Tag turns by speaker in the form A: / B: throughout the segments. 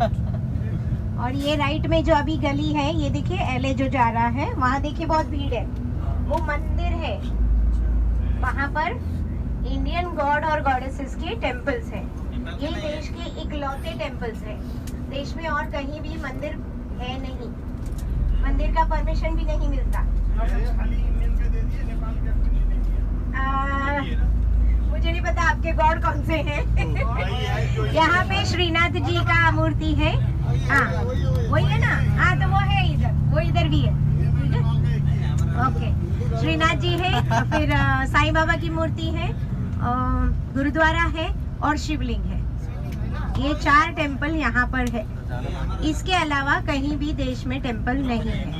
A: और ये राइट में जो अभी गली है, ये देखिए एलए जो जा रहा है, वहाँ देखिए बहुत भीड़ है, वो मंदिर है, वहाँ पर इंडियन गॉड और गॉडेसेस के टेम्पल्स हैं। ये देश के इकलौते टेम्पल्स हैं, देश में और कहीं भी मंदिर है नहीं, मंदिर का परमिशन भी नहीं मिलता। मुझे नहीं पता आपके गॉड कौन से हैं। यहाँ पे श्रीनाथ जी का मूर्ति है, हाँ वही है ना, हाँ तो वो है इधर, वो इधर भी है, ठीक है, ओके। श्रीनाथ जी है, फिर साईं बाबा की मूर्ति है, गुरुद्वारा है और शिवलिंग है। ये 4 टेम्पल यहाँ पर है, इसके अलावा कहीं भी देश में टेम्पल नहीं है।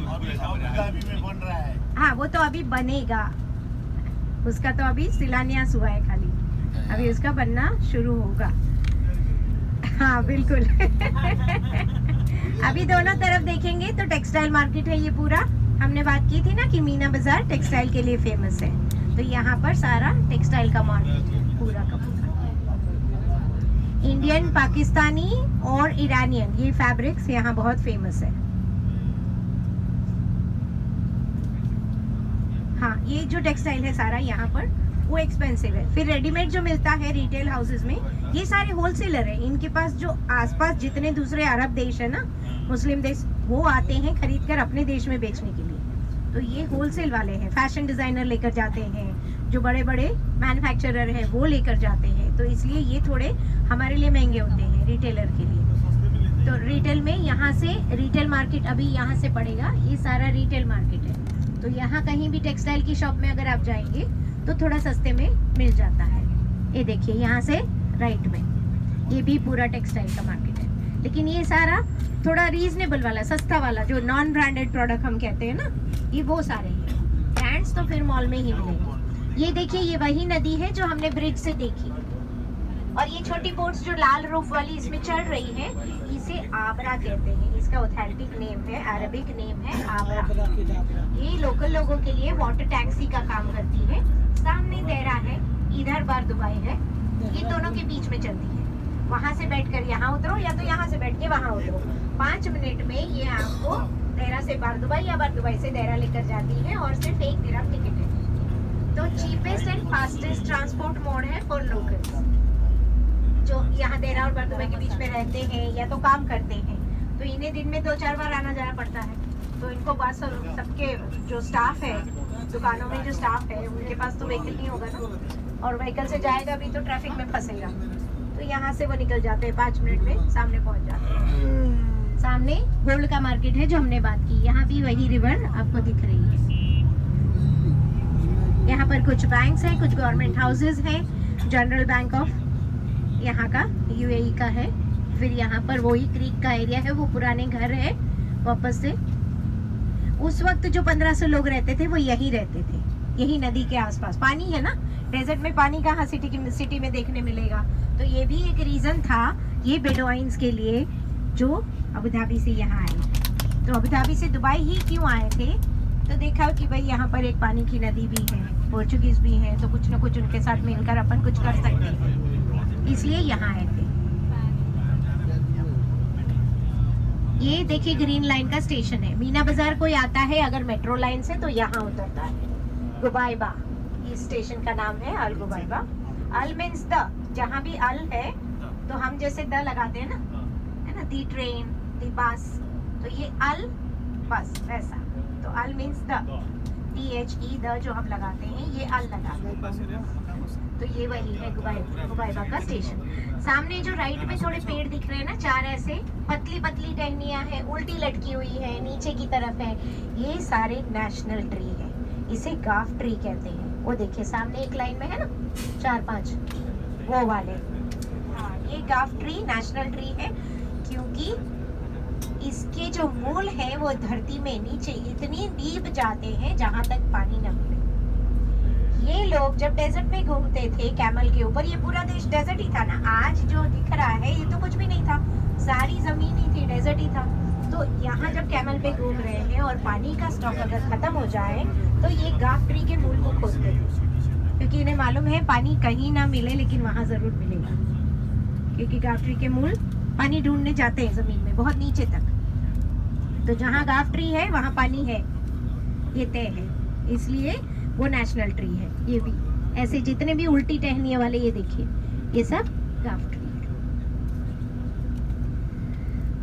A: हाँ वो तो अभी बनेगा, उसका तो अभी शिलान्यास हुआ है खाली, अभी उसका बनना शुरू होगा। हाँ बिल्कुल। अभी दोनों तरफ देखेंगे तो टेक्सटाइल मार्केट है ये पूरा। हमने बात की थी ना कि मीना बाजार टेक्सटाइल के लिए फेमस है, तो यहाँ पर सारा टेक्सटाइल का मार्केट है पूरा का पूरा। इंडियन, पाकिस्तानी और ईरानियन ये फैब्रिक्स यहाँ बहुत फेमस है। हाँ ये जो टेक्सटाइल है सारा यहाँ पर वो एक्सपेंसिव है। फिर रेडीमेड जो मिलता है रिटेल हाउसेस में, ये सारे होलसेलर है, इनके पास जो आसपास जितने दूसरे अरब देश है ना, मुस्लिम देश, वो आते हैं खरीद कर अपने देश में बेचने के लिए। तो ये होलसेल वाले हैं, फैशन डिजाइनर लेकर जाते हैं, जो बड़े बड़े मैन्युफैक्चरर हैं वो लेकर जाते हैं, तो इसलिए ये थोड़े हमारे लिए महंगे होते हैं रिटेलर के लिए। तो रिटेल में यहाँ से रिटेल मार्केट अभी यहाँ से पड़ेगा, ये सारा रिटेल मार्केट है। तो यहाँ कहीं भी टेक्सटाइल की शॉप में अगर आप जाएंगे तो थोड़ा सस्ते में मिल जाता है। ये देखिए यहाँ से राइट में ये भी पूरा टेक्सटाइल का मार्केट है, लेकिन ये सारा थोड़ा रीजनेबल वाला, सस्ता वाला, जो नॉन ब्रांडेड प्रोडक्ट हम कहते हैं ना, ये वो सारे हैं। ब्रांड्स तो फिर मॉल में ही मिलेंगे। ये देखिए ये वही नदी है जो हमने ब्रिज से देखी, और ये छोटी बोट्स जो लाल रूफ वाली इसमें चढ़ रही है, इसे आबरा कहते हैं, इसका ऑथेंटिक नेम है, अरबिक नेम है आबरा। ये लोकल लोगों के लिए वाटर टैक्सी का काम करती है। सामने देरा है, इधर बार दुबई है, ये दोनों के बीच में चलती है। वहां से बैठकर यहाँ उतरो या तो यहाँ से बैठ के वहाँ उतरो, 5 मिनट में ये आपको देरा से बार दुबई या बार दुबई से देरा लेकर जाती है, और सिर्फ 1 दिरहम टिकट है। तो cheapest and fastest transport mode है फॉर लोकल्स जो यहाँ देरा और बार दुबई के बीच में रहते हैं या तो काम करते हैं। तो इन्हें दिन में 2-4 बार आना जाना पड़ता है, तो इनको बस सबके जो स्टाफ है, दुकानों में जो स्टाफ है, उनके पास तो व्हीकल नहीं होगा ना, और व्हीकल से जाएगा भी तो ट्रैफिक में फंसेगा, तो यहाँ से वो निकल जाते हैं, 5 मिनट में सामने पहुँच जाते हैं। सामने गोल्ड का मार्केट है जो हमने बात की, यहाँ भी वही रिवर आपको दिख रही है। यहाँ पर कुछ बैंक्स हैं, कुछ गवर्नमेंट हाउसेज हैं, जनरल बैंक ऑफ यहाँ का यूएई का है। फिर यहाँ पर वही क्रीक का एरिया है, वो पुराने घर है वापस से। उस वक्त जो 1500 लोग रहते थे वो यही रहते थे, यही नदी के आसपास। पानी है ना, डेजर्ट में पानी कहाँ सिटी में देखने मिलेगा, तो ये भी एक रीजन था ये बेडोइन्स के लिए जो अबू धाबी से यहाँ आए। तो अबू धाबी से दुबई ही क्यों आए थे, तो देखा कि भाई यहाँ पर एक पानी की नदी भी है, पोर्चुगीज भी हैं, तो कुछ न कुछ उनके साथ मिलकर अपन कुछ कर सकते हैं, इसलिए यहाँ आए थे। ये देखिए ग्रीन लाइन का स्टेशन है। मीना बाजार कोई आता है अगर मेट्रो लाइन से तो यहाँ उतरता है। गुबाइबा इस स्टेशन का नाम है, अल गुबाइबा। अल मीन्स द, जहाँ भी अल है तो हम जैसे द लगाते हैं ना, है ना, दी ट्रेन, दी बस, तो ये अल बस वैसा, तो अल मीन्स द, THE द जो हम लगाते हैं, ये अल लगाते हैं, तो ये वही है गुबाइबा का स्टेशन। सामने जो राइट में थोड़े पेड़ दिख रहे हैं ना, 4 ऐसे पतली पतली टहनियां हैं, उल्टी लटकी हुई है, नीचे की तरफ है, ये सारे नेशनल ट्री है, इसे गाफ ट्री कहते हैं। वो देखिए सामने एक लाइन में है ना 4-5 वो वाले, हाँ ये गाफ ट्री नेशनल ट्री है, क्योंकि इसके जो मूल है वो धरती में नीचे इतनी डीप जाते हैं जहां तक पानी न मिले। ये लोग जब डेजर्ट में घूमते थे कैमल के ऊपर, ये पूरा देश डेजर्ट ही था ना, आज जो दिख रहा है ये तो कुछ भी नहीं था, सारी जमीन ही थी, डेजर्ट ही था। तो यहाँ जब कैमल पे घूम रहे हैं और पानी का स्टॉक अगर खत्म हो जाए तो ये गाफ ट्री के मूल को खोदते थे, क्योंकि इन्हें मालूम है पानी कहीं ना मिले लेकिन वहाँ जरूर मिलेगा, क्योंकि गाफ ट्री के मूल पानी ढूंढने जाते हैं जमीन में बहुत नीचे तक। तो जहाँ गाफ ट्री है वहाँ पानी है, ये तय है, इसलिए वो नेशनल ट्री है। ये भी ऐसे जितने भी उल्टी टहनियों वाले ये देखिए, ये सब गाफ ट्री है।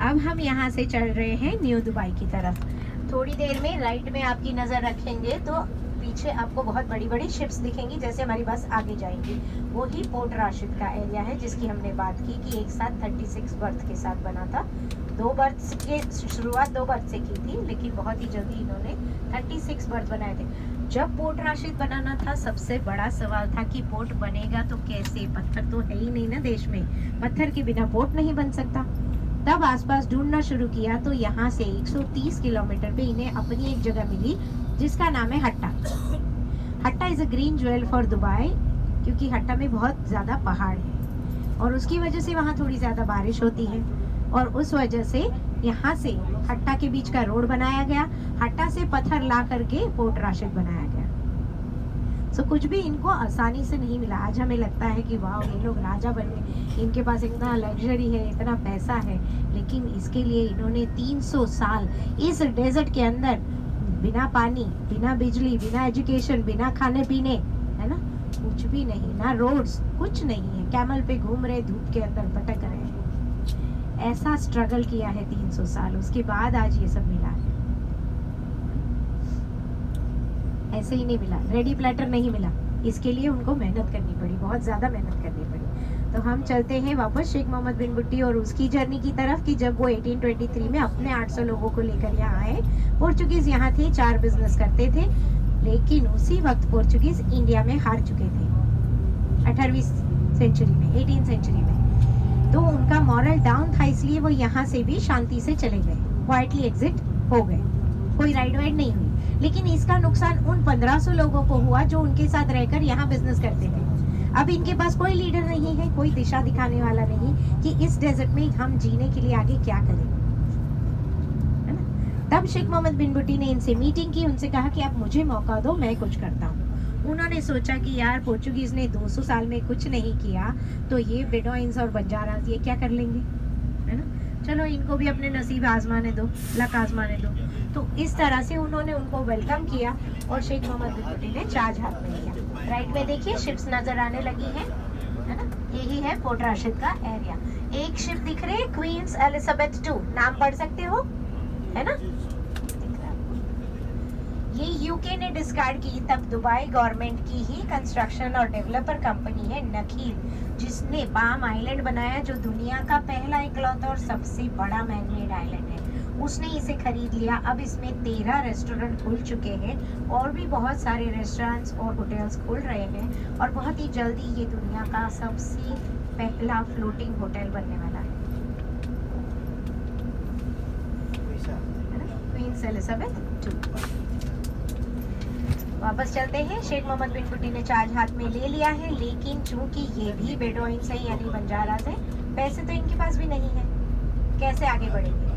A: अब हम यहाँ से चल रहे हैं न्यू दुबई की तरफ। थोड़ी देर में राइट में आपकी नजर रखेंगे तो पीछे आपको बहुत बड़ी बड़ी शिप्स दिखेंगी, जैसे हमारी बस आगे जाएंगी। वो ही पोर्ट राशिद का एरिया है जिसकी हमने बात की कि एक साथ 36 बर्थ के साथ बना था। 2 बर्थ के शुरुआत 2 बर्थ से की थी, लेकिन बहुत ही जल्दी इन्होंने 36 बर्थ बनाए थे। जब पोर्ट राशिद बनाना था, सबसे बड़ा सवाल था कि पोर्ट बनेगा तो कैसे, पत्थर तो है ही नहीं ना देश में, पत्थर के बिना पोर्ट नहीं बन सकता। तब आसपास ढूंढना शुरू किया तो यहाँ से 130 किलोमीटर पे इन्हें अपनी एक जगह मिली जिसका नाम है Hatta. Hatta is a green jewel for Dubai, क्योंकि हट्टा में बहुत ज़्यादा पहाड़ है और उसकी वजह से वहाँ थोड़ी ज़्यादा बारिश होती है, और उस वजह से यहाँ से हट्टा के बीच का रोड बनाया गया। हट्टा से पत्थर ला करके पोर्ट राशिद बनाया गया। सो कुछ भी इनको आसानी से नहीं मिला। आज हमें लगता है कि वाह ये लोग राजा बन गए, इनके पास इतना लग्जरी है, इतना पैसा है, लेकिन इसके लिए इन्होंने 300 साल इस डेजर्ट के अंदर बिना पानी, बिना बिजली, बिना एजुकेशन, बिना खाने पीने, है ना, कुछ भी नहीं, ना रोड्स, कुछ नहीं है, कैमल पे घूम रहे, धूप के अंदर भटक रहे हैं। ऐसा स्ट्रगल किया है 300 साल, उसके बाद आज ये सब मिला है। ऐसे ही नहीं मिला, रेडी प्लेटर नहीं मिला, इसके लिए उनको मेहनत करनी पड़ी, बहुत ज़्यादा मेहनत करनी पड़ी। तो हम चलते हैं वापस शेख मोहम्मद बिन बुट्टी और उसकी जर्नी की तरफ कि जब वो 1823 में अपने 800 लोगों को लेकर यहाँ आए। पोर्चुगीज यहाँ थे, 4 बिजनेस करते थे, लेकिन उसी वक्त पोर्चुगीज इंडिया में हार चुके थे 18वीं सेंचुरी में, 18th सेंचुरी में। तो उनका मॉरल डाउन था, इसलिए वो यहाँ से भी शांति से चले गए, क्वाइटली एग्जिट हो गए, कोई राइड वाइड नहीं हुई। लेकिन इसका नुकसान उन 1500 लोगों को हुआ जो उनके साथ रहकर यहाँ बिजनेस करते थे। अब इनके पास कोई लीडर नहीं है, कोई दिशा दिखाने वाला नहीं कि इस डेजर्ट में हम जीने के लिए आगे क्या करें, है ना। तब शेख मोहम्मद बिन बुट्टी ने इनसे मीटिंग की, उनसे कहा कि आप मुझे मौका दो, मैं कुछ करता हूँ। उन्होंने सोचा कि यार पोर्चुगीज ने 200 साल में कुछ नहीं किया, तो ये बेडोइंस और बंजारास ये क्या कर लेंगे, है ना। चलो इनको भी अपने नसीब आजमाने दो, लक आजमाने दो। तो इस तरह से उन्होंने उनको वेलकम किया और शेख मोहम्मद बिन बुट्टी ने चार्ज हाथ में लिया। राइट में देखिए शिप्स नजर आने लगी है ना, यही है पोर्ट राशिद का एरिया। एक शिप दिख रही है, क्वींस एलिजाबेथ 2, नाम पढ़ सकते हो, है ना। ये यूके ने डिस्कार्ड की, तब दुबई गवर्नमेंट की ही कंस्ट्रक्शन और डेवलपर कंपनी है नखील, जिसने पाम आइलैंड बनाया, जो दुनिया का पहला इकलौता और सबसे बड़ा मैनमेड आइलैंड है। उसने इसे खरीद लिया। अब इसमें 13 रेस्टोरेंट खुल चुके हैं और भी बहुत सारे रेस्टोरेंट्स और होटल्स खुल रहे हैं, और बहुत ही जल्दी ये दुनिया का सबसे पहला फ्लोटिंग होटल बनने वाला है। Queens Elizabeth 2। वापस चलते हैं। शेख मोहम्मद बिन बुट्टी ने चार्ज हाथ में ले लिया है, लेकिन चूंकि ये भी बेडोइंस है यानी बंजारास है, पैसे तो इनके पास भी नहीं है, कैसे आगे बढ़ेंगे।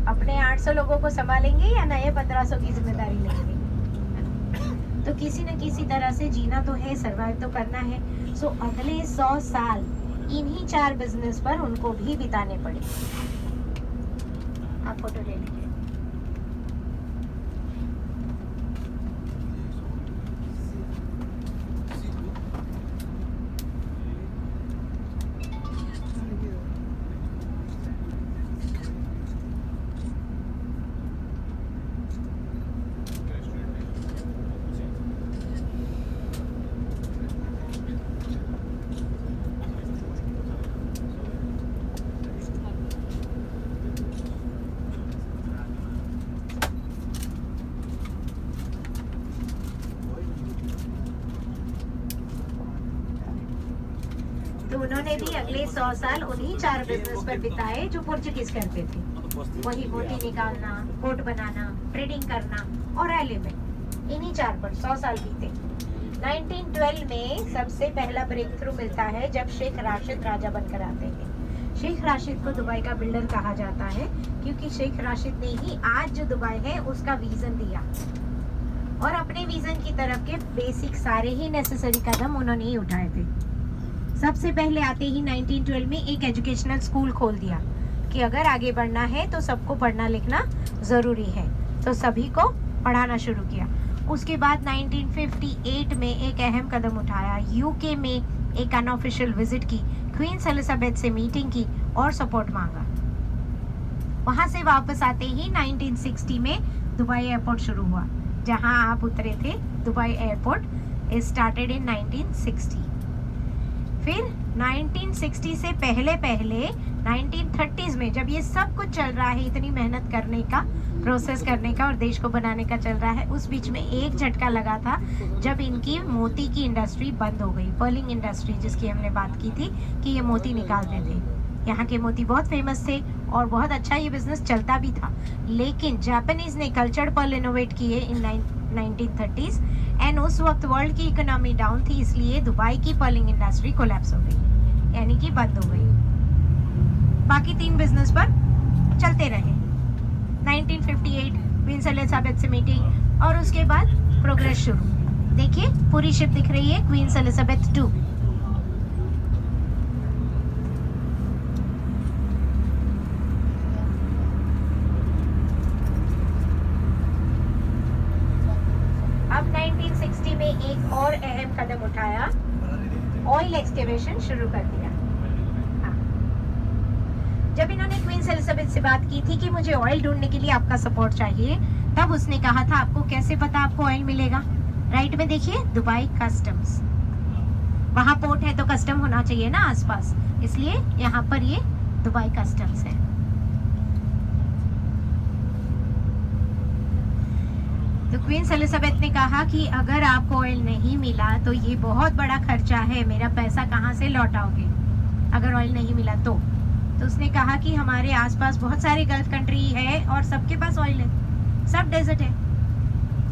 A: अपने 800 लोगों को संभालेंगे या नए 1500 की जिम्मेदारी लेंगे। तो किसी न किसी तरह से जीना तो है, सरवाइव तो करना है। सो अगले 100 साल इन्हीं 4 बिजनेस पर उनको भी बिताने पड़े। आप फोटो ले लीजिए। तो उन्होंने भी अगले 100 साल उन्हीं 4 बिजनेस पर बिताए जो पोर्चुगीज करते थे। वही मोती निकालना, कोट बनाना, ट्रेडिंग करना और एलिमेंट, इन्हीं 4 पर 100 साल बीते। 1912 में सबसे पहला ब्रेक थ्रू मिलता है जब शेख राशिद राजा बनकर आते हैं। शेख राशिद को दुबई का बिल्डर कहा जाता है, क्योंकि शेख राशिद ने ही आज जो दुबई है उसका विजन दिया, और अपने विजन की तरफ के बेसिक सारे ही नेसेसरी कदम उन्होंने ही उठाए थे। सबसे पहले आते ही 1912 में एक एजुकेशनल स्कूल खोल दिया कि अगर आगे बढ़ना है तो सबको पढ़ना लिखना ज़रूरी है, तो सभी को पढ़ाना शुरू किया। उसके बाद 1958 में एक अहम कदम उठाया, यूके में एक अनऑफिशियल विजिट की, क्वींस एलिजाबेथ से मीटिंग की और सपोर्ट मांगा। वहाँ से वापस आते ही 1960 में दुबई एयरपोर्ट शुरू हुआ, जहाँ आप उतरे थे। Dubai airport started in 1960। फिर 1960 से पहले 1930s में जब ये सब कुछ चल रहा है, इतनी मेहनत करने का, प्रोसेस करने का और देश को बनाने का चल रहा है, उस बीच में एक झटका लगा था जब इनकी मोती की इंडस्ट्री बंद हो गई। पर्लिंग इंडस्ट्री जिसकी हमने बात की थी कि ये मोती निकालते थे, यहाँ के मोती बहुत फेमस थे और बहुत अच्छा ये बिजनेस चलता भी था। लेकिन जापानीज ने कल्चर्ड पर्ल इनोवेट किए इन 1930s एंड उस वक्त वर्ल्ड की इकोनॉमी डाउन थी, इसलिए दुबई की पर्लिंग इंडस्ट्री कोलैप्स हो गई, यानी कि बंद हो गई। बाकी 3 बिजनेस पर चलते रहे। 1958 क्वींस एलिजाबेथ से मीटिंग और उसके बाद प्रोग्रेस शुरू। देखिए पूरी शिप दिख रही है, क्वींस एलिजाबेथ 2। अब 1960 में एक और अहम कदम उठाया, ऑयल एक्सकेवेशन शुरू कर दिया। हाँ। जब इन्होंने क्वींस एलिजाबेथ से बात की थी कि मुझे ऑयल ढूंढने के लिए आपका सपोर्ट चाहिए, तब उसने कहा था आपको कैसे पता आपको ऑयल मिलेगा। राइट में देखिए दुबई कस्टम्स, वहां पोर्ट है तो कस्टम होना चाहिए ना आसपास, इसलिए यहाँ पर ये दुबई कस्टम्स है। तो क्वींस एलिजाबेथ ने कहा कि अगर आपको ऑयल नहीं मिला तो ये बहुत बड़ा खर्चा है, मेरा पैसा कहाँ से लौटाओगे अगर ऑयल नहीं मिला तो उसने कहा कि हमारे आसपास बहुत सारे गल्फ कंट्री है और सबके पास ऑयल है, सब डेजर्ट है,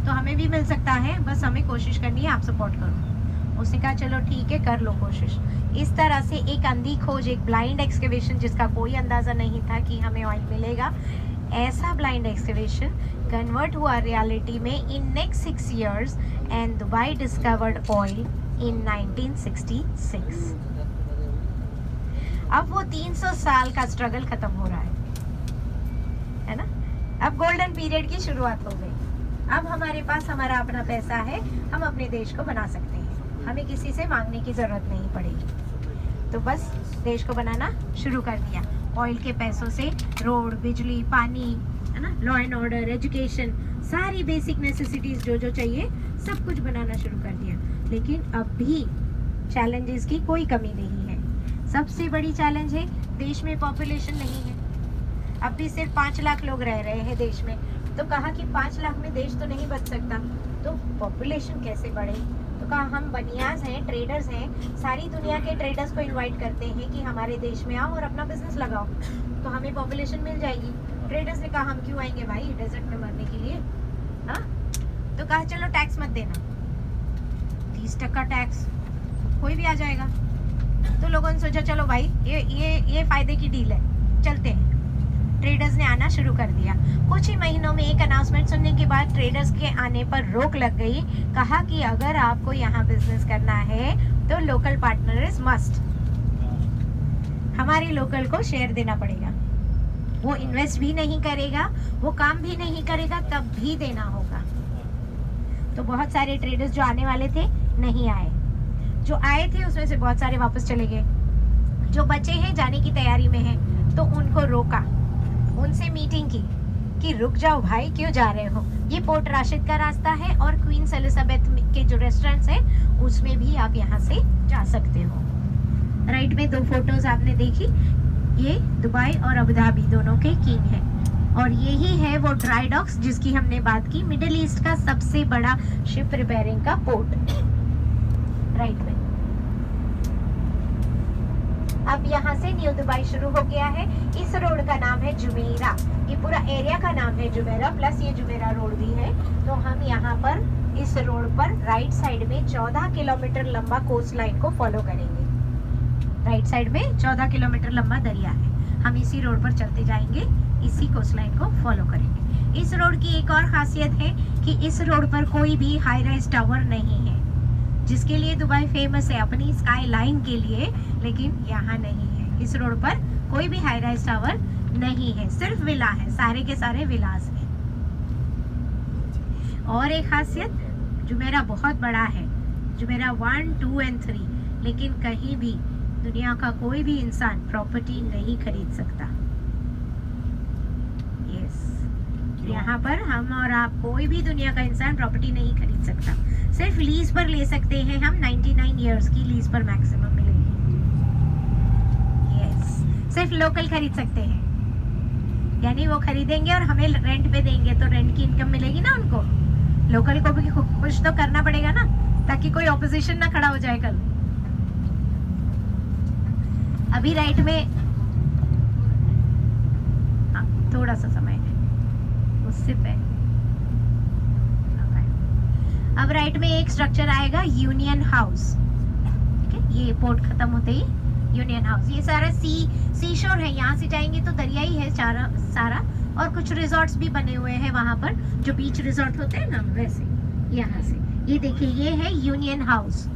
A: तो हमें भी मिल सकता है, बस हमें कोशिश करनी है, आप सपोर्ट करो। उसने कहा चलो ठीक है, कर लो कोशिश। इस तरह से एक अंधी खोज, एक ब्लाइंड एक्सकेवेशन जिसका कोई अंदाजा नहीं था कि हमें ऑयल मिलेगा, ऐसा ब्लाइंड एक्सकेवेशन कन्वर्ट हुआ रियलिटी में in next 6 years and Dubai discovered oil in 1966। अब वो 300 साल का स्ट्रगल खत्म हो रहा है ना। अब गोल्डन पीरियड की शुरुआत हो गई। अब हमारे पास हमारा अपना पैसा है, हम अपने देश को बना सकते हैं, हमें किसी से मांगने की जरूरत नहीं पड़ेगी। तो बस देश को बनाना शुरू कर दिया। ऑयल के पैसों से रोड, बिजली, पानी, है ना, लॉ एंड ऑर्डर, एजुकेशन, सारी बेसिक नेसेसिटीज जो जो चाहिए सब कुछ बनाना शुरू कर दिया। लेकिन अब भी चैलेंजेस की कोई कमी नहीं है। सबसे बड़ी चैलेंज है देश में पॉपुलेशन नहीं है। अब भी सिर्फ 5 लाख लोग रह रहे हैं देश में, तो कहा कि 5 लाख में देश तो नहीं बच सकता, तो पॉपुलेशन कैसे बढ़े। तो कहा हम बनियाज हैं, ट्रेडर्स हैं, सारी दुनिया के ट्रेडर्स को इनवाइट करते हैं कि हमारे देश में आओ और अपना बिजनेस लगाओ, तो हमें पॉपुलेशन मिल जाएगी। ट्रेडर्स ने कहा हम क्यों आएंगे भाई डेजर्ट में मरने के लिए, हाँ। तो कहा चलो टैक्स मत देना, 30% टैक्स, कोई भी आ जाएगा। तो लोगों ने सोचा चलो भाई ये फायदे की डील है, चलते हैं। ट्रेडर्स ने आना शुरू कर दिया। कुछ ही महीनों में एक अनाउंसमेंट सुनने के बाद ट्रेडर्स के आने पर रोक लग गई। कहा कि अगर आपको यहाँ बिजनेस करना है तो लोकल पार्टनर इज मस्ट, हमारे लोकल को शेयर देना पड़ेगा। वो इन्वेस्ट भी नहीं करेगा, वो काम भी नहीं करेगा, तब भी देना होगा। तो बहुत सारे ट्रेडर्स जो आने वाले थे नहीं आए, जो आए थे उसमें से बहुत सारे वापस चले गए, जो बचे हैं जाने की तैयारी में हैं, तो उनको रोका, उनसे मीटिंग की कि रुक जाओ भाई, क्यों जा रहे हो, ये पोर्ट राशिद का रास्ता है और क्वींस एलिजाबेथ के जो रेस्टोरेंट्स हैं उसमें भी आप यहाँ से जा सकते हो। राइट में 2 फोटोज आपने देखी, ये दुबई और अबू धाबी दोनों के किंग हैं, और यही है वो ड्राई डॉक्स जिसकी हमने बात की, मिडिल ईस्ट का सबसे बड़ा शिप रिपेयरिंग का पोर्ट। राइट में अब यहाँ से न्यू दुबई शुरू हो गया है। इस रोड का नाम है जुमेरा, ये पूरा एरिया का नाम है जुमेरा, प्लस ये जुमेरा रोड भी है। तो हम यहाँ पर इस रोड पर राइट साइड में 14 किलोमीटर लंबा कोस्ट लाइन को फॉलो करेंगे। राइट साइड में 14 किलोमीटर लंबा दरिया है, हम इसी रोड पर चलते जाएंगे, इसी कोस्ट लाइन को फॉलो करेंगे। इस रोड की एक और खासियत है कि इस रोड पर कोई भी हाई राइज टावर नहीं है। जिसके लिए दुबई फेमस है अपनी स्काई लाइन के लिए, लेकिन यहाँ नहीं है। इस रोड पर कोई भी हाई राइज टावर नहीं है, सिर्फ विला है, सारे के सारे विलास हैं। और एक खासियत, जुमेरा बहुत बड़ा है, जुमेरा 1, 2 एंड 3, लेकिन कहीं भी दुनिया का कोई भी इंसान प्रॉपर्टी नहीं खरीद सकता। यस, यहाँ पर हम और आप, कोई भी दुनिया का इंसान प्रॉपर्टी नहीं खरीद सकता। सिर्फ लीज पर ले सकते हैं हम, 99 इयर्स की लीज पर मैक्सिमम मिलेगी। यस, सिर्फ लोकल खरीद सकते हैं, यानी वो खरीदेंगे और हमें रेंट पे देंगे, तो रेंट की इनकम मिलेगी ना उनको। लोकल को भी कुछ तो करना पड़ेगा ना, ताकि कोई ऑपोजिशन ना खड़ा हो जाए कल। अभी राइट में थोड़ा सा समय है उससे पे, अब राइट में एक स्ट्रक्चर आएगा यूनियन हाउस। ठीक है, ये पोर्ट खत्म होते ही यूनियन हाउस। ये सारा सी शोर है, यहाँ से जाएंगे तो दरिया ही है सारा, और कुछ रिजॉर्ट्स भी बने हुए हैं वहां पर, जो बीच रिजॉर्ट होते हैं ना, वैसे। यहाँ से ये देखिए, ये है यूनियन हाउस।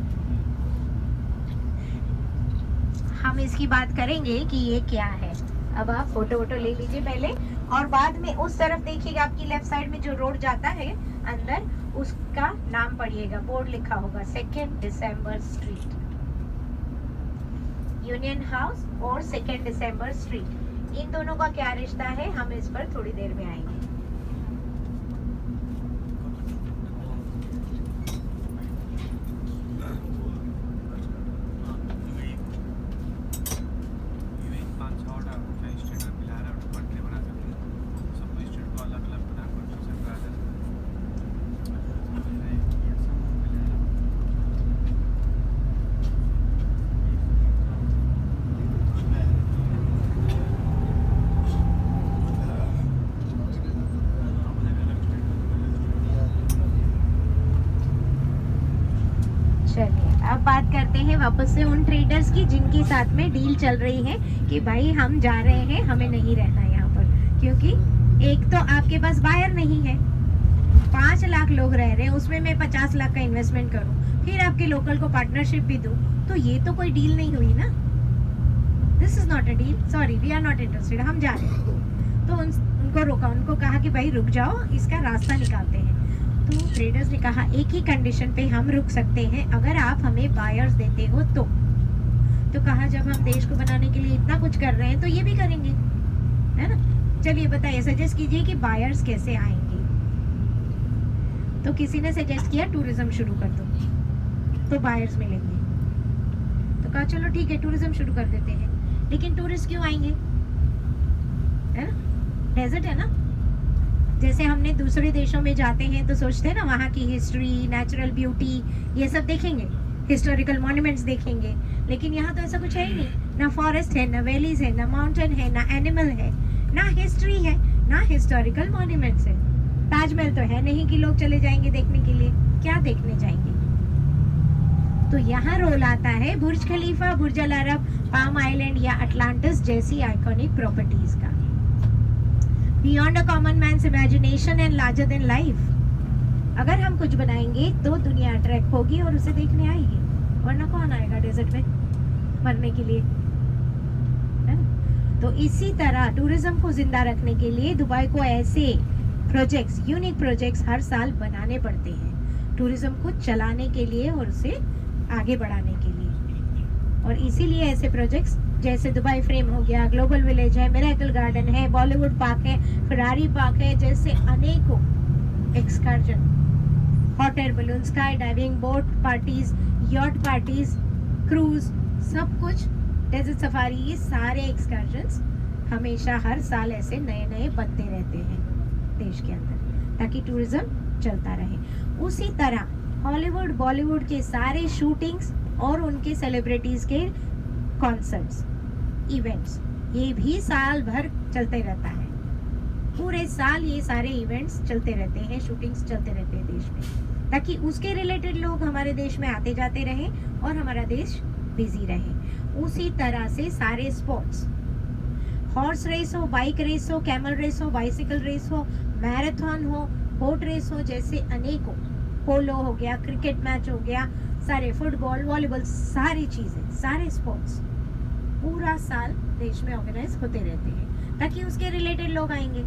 A: हम इसकी बात करेंगे कि ये क्या है। अब आप फोटो वोटो ले लीजिए पहले, और बाद में उस तरफ देखिएगा, आपकी लेफ्ट साइड में जो रोड जाता है अंदर, उसका नाम पढ़िएगा, बोर्ड लिखा होगा 2 दिसंबर स्ट्रीट, यूनियन हाउस और 2 दिसंबर स्ट्रीट। इन दोनों का क्या रिश्ता है, हम इस पर थोड़ी देर में आएंगे। अब बात करते हैं वापस से उन ट्रेडर्स की जिनके साथ में डील चल रही है कि भाई हम जा रहे हैं, हमें नहीं रहना यहाँ पर, क्योंकि एक तो आपके पास बायर नहीं है, 5 लाख लोग रह रहे हैं, उसमें मैं 50 लाख का इन्वेस्टमेंट करूँ, फिर आपके लोकल को पार्टनरशिप भी दूँ, तो ये तो कोई डील नहीं हुई ना। This is not a deal, sorry, we are not interested, हम जा रहे हैं। तो उनको रोका, उनको कहा कि भाई रुक जाओ, इसका रास्ता निकालते हैं। तो ट्रेडर्स ने कहा एक ही कंडीशन पे हम रुक सकते हैं, अगर आप हमें बायर्स देते हो तो कहा जब हम देश को बनाने के लिए इतना कुछ कर रहे हैं तो ये भी करेंगे, है ना। चलिए बताइए, सजेस्ट कीजिए कि बायर्स कैसे आएंगे। तो किसी ने सजेस्ट किया टूरिज्म शुरू कर दो तो बायर्स मिलेंगे। तो कहा चलो ठीक है, टूरिज्म शुरू कर देते हैं। लेकिन टूरिस्ट क्यों आएंगे, है ना, डेजर्ट है ना। जैसे हमने दूसरे देशों में जाते हैं तो सोचते हैं ना वहाँ की हिस्ट्री, नेचुरल ब्यूटी, ये सब देखेंगे, हिस्टोरिकल मॉन्यूमेंट्स देखेंगे, लेकिन यहाँ तो ऐसा कुछ है ही नहीं। ना फॉरेस्ट है, ना वैलीज है, ना माउंटेन है, ना एनिमल है, ना हिस्ट्री है, ना हिस्टोरिकल मॉन्यूमेंट्स है। ताजमहल तो है नहीं कि लोग चले जाएंगे देखने के लिए, क्या देखने जाएंगे। तो यहाँ रोल आता है Burj Khalifa, Burj Al Arab, Palm Island या अटलांटिस जैसी आइकॉनिक प्रॉपर्टीज का। Beyond a common man's imagination and larger than life. अगर हम कुछ बनाएंगे तो दुनिया अट्रैक्ट होगी और उसे देखने आएगी, वरना कौन आएगा डेजर्ट में मरने के लिए, है ना। तो इसी तरह टूरिज्म को जिंदा रखने के लिए दुबई को ऐसे प्रोजेक्ट्स, यूनिक प्रोजेक्ट्स हर साल बनाने पड़ते हैं, टूरिज्म को चलाने के लिए और उसे आगे बढ़ाने के लिए। और इसीलिए ऐसे प्रोजेक्ट्स जैसे दुबई फ्रेम हो गया, ग्लोबल विलेज है, मिरेकल गार्डन है, बॉलीवुड पार्क है, फरारी पार्क है, जैसे अनेकों excursion, hot air balloon, sky diving, boat parties, yacht parties, cruise, सब कुछ, डेजर्ट सफारी, ये सारे एक्सकर्जन्स हमेशा हर साल ऐसे नए नए बनते रहते हैं देश के अंदर, ताकि टूरिज्म चलता रहे। उसी तरह हॉलीवुड, बॉलीवुड के सारे शूटिंग्स और उनके सेलिब्रिटीज के कॉन्सर्ट्स, इवेंट्स, ये भी साल भर चलते रहता है। पूरे साल ये सारे इवेंट्स चलते रहते हैं, शूटिंग्स चलते रहते हैं देश में, ताकि उसके रिलेटेड लोग हमारे देश में आते जाते रहें और हमारा देश बिजी रहे। उसी तरह से सारे स्पोर्ट्स, हॉर्स रेस हो, बाइक रेस हो, कैमल रेस हो, बाइसिकल रेस हो, मैराथन हो, बोट रेस हो, जैसे अनेकों, पोलो हो गया, क्रिकेट मैच हो गया, सारे फुटबॉल, वॉलीबॉल, सारी चीज़ें, सारे स्पोर्ट्स पूरा साल देश में ऑर्गेनाइज होते रहते हैं, ताकि उसके रिलेटेड लोग आएंगे,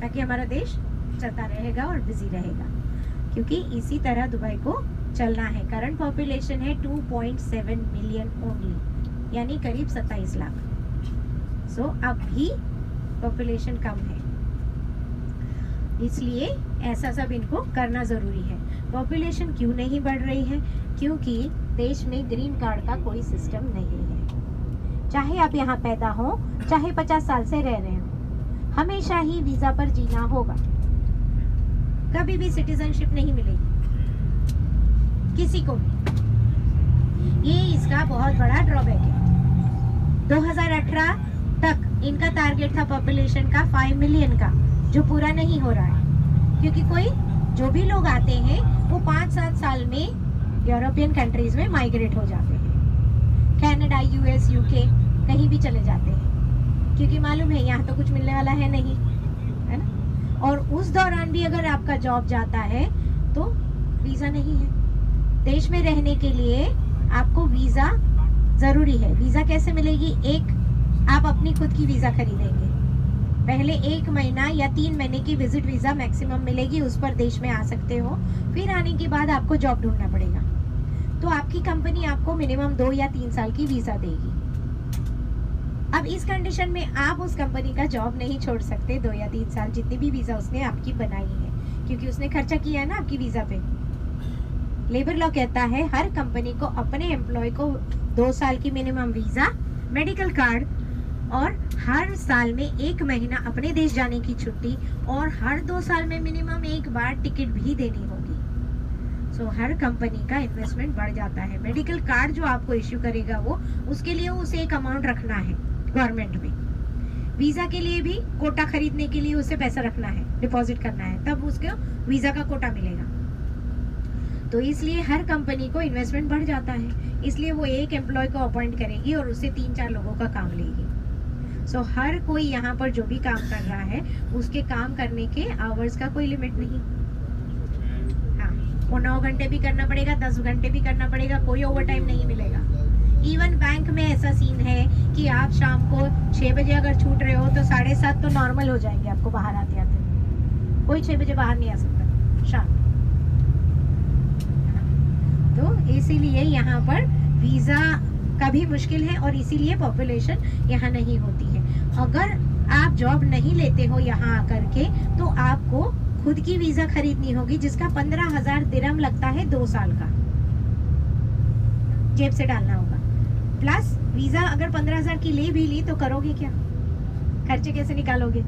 A: ताकि हमारा देश चलता रहेगा और बिजी रहेगा, क्योंकि इसी तरह दुबई को चलना है। करंट पॉपुलेशन है 2.7 मिलियन ओनली, यानी करीब 27 लाख। सो अब भी पॉपुलेशन कम है, इसलिए ऐसा सब इनको करना ज़रूरी है। पॉपुलेशन क्यों नहीं बढ़ रही है? क्योंकि देश में ग्रीन कार्ड का कोई सिस्टम नहीं है। चाहे आप यहाँ पैदा हो, चाहे 50 साल से रह रहे हो, हमेशा ही वीज़ा पर जीना होगा। कभी भी सिटीजनशिप नहीं मिलेगी किसी को भी। ये इसका बहुत बड़ा ड्रॉबैक है। 2018 तक इनका टारगेट था पॉपुलेशन का 5 मिलियन का, जो पूरा नहीं हो रहा है, क्योंकि कोई जो भी लोग आते हैं वो 5-7 साल में यूरोपियन कंट्रीज में माइग्रेट हो जाते हैं, कनाडा, यूएस, यूके कहीं भी चले जाते हैं, क्योंकि मालूम है यहाँ तो कुछ मिलने वाला है नहीं, है ना। और उस दौरान भी अगर आपका जॉब जाता है तो वीज़ा नहीं है। देश में रहने के लिए आपको वीज़ा ज़रूरी है। वीज़ा कैसे मिलेगी? आप अपनी खुद की वीज़ा खरीदेंगे। पहले 1 महीना या 3 महीने की विजिट वीज़ा मैक्सिमम मिलेगी, उस पर देश में आ सकते हो। फिर आने के बाद आपको जॉब ढूंढना पड़ेगा, तो आपकी कंपनी आपको मिनिमम 2 या 3 साल की वीज़ा देगी। अब इस कंडीशन में आप उस कंपनी का जॉब नहीं छोड़ सकते 2 या 3 साल, जितनी भी वीज़ा उसने आपकी बनाई है, क्योंकि उसने खर्चा किया है ना आपकी वीज़ा पे। लेबर लॉ कहता है हर कंपनी को अपने एम्प्लॉय को 2 साल की मिनिमम वीज़ा, मेडिकल कार्ड और हर साल में 1 महीना अपने देश जाने की छुट्टी, और हर 2 साल में मिनिमम 1 बार टिकट भी देनी होगी। सो हर कंपनी का इन्वेस्टमेंट बढ़ जाता है। मेडिकल कार्ड जो आपको इश्यू करेगा वो, उसके लिए उसे एक अमाउंट रखना है गवर्नमेंट में। वीज़ा के लिए भी कोटा खरीदने के लिए उसे पैसा रखना है, डिपॉजिट करना है, तब उसको वीज़ा का कोटा मिलेगा। तो इसलिए हर कंपनी को इन्वेस्टमेंट बढ़ जाता है, इसलिए वो एक एम्प्लॉय को अपॉइंट करेगी और उससे 3-4 लोगों का काम लेगी। सो हर कोई यहाँ पर जो भी काम कर रहा है उसके काम करने के आवर्स का कोई लिमिट नहीं। हाँ, वो 9 घंटे भी करना पड़ेगा, 10 घंटे भी करना पड़ेगा, कोई ओवर टाइम नहीं मिलेगा। इवन बैंक में ऐसा सीन है कि आप शाम को 6 बजे अगर छूट रहे हो तो 7:30 तो नॉर्मल हो जाएंगे आपको बाहर आते आते। कोई 6 बजे बाहर नहीं आ सकता शाम। तो इसीलिए यहाँ पर वीज़ा का भी मुश्किल है, और इसीलिए पॉपुलेशन यहाँ नहीं होती है। अगर आप जॉब नहीं लेते हो यहाँ आकर के, तो आपको खुद की वीज़ा खरीदनी होगी, जिसका 15,000 दिरहम लगता है 2 साल का, जेब से डालना होगा। प्लस वीज़ा अगर 15,000 की ले भी ली तो करोगे क्या? खर्चे कैसे निकालोगे?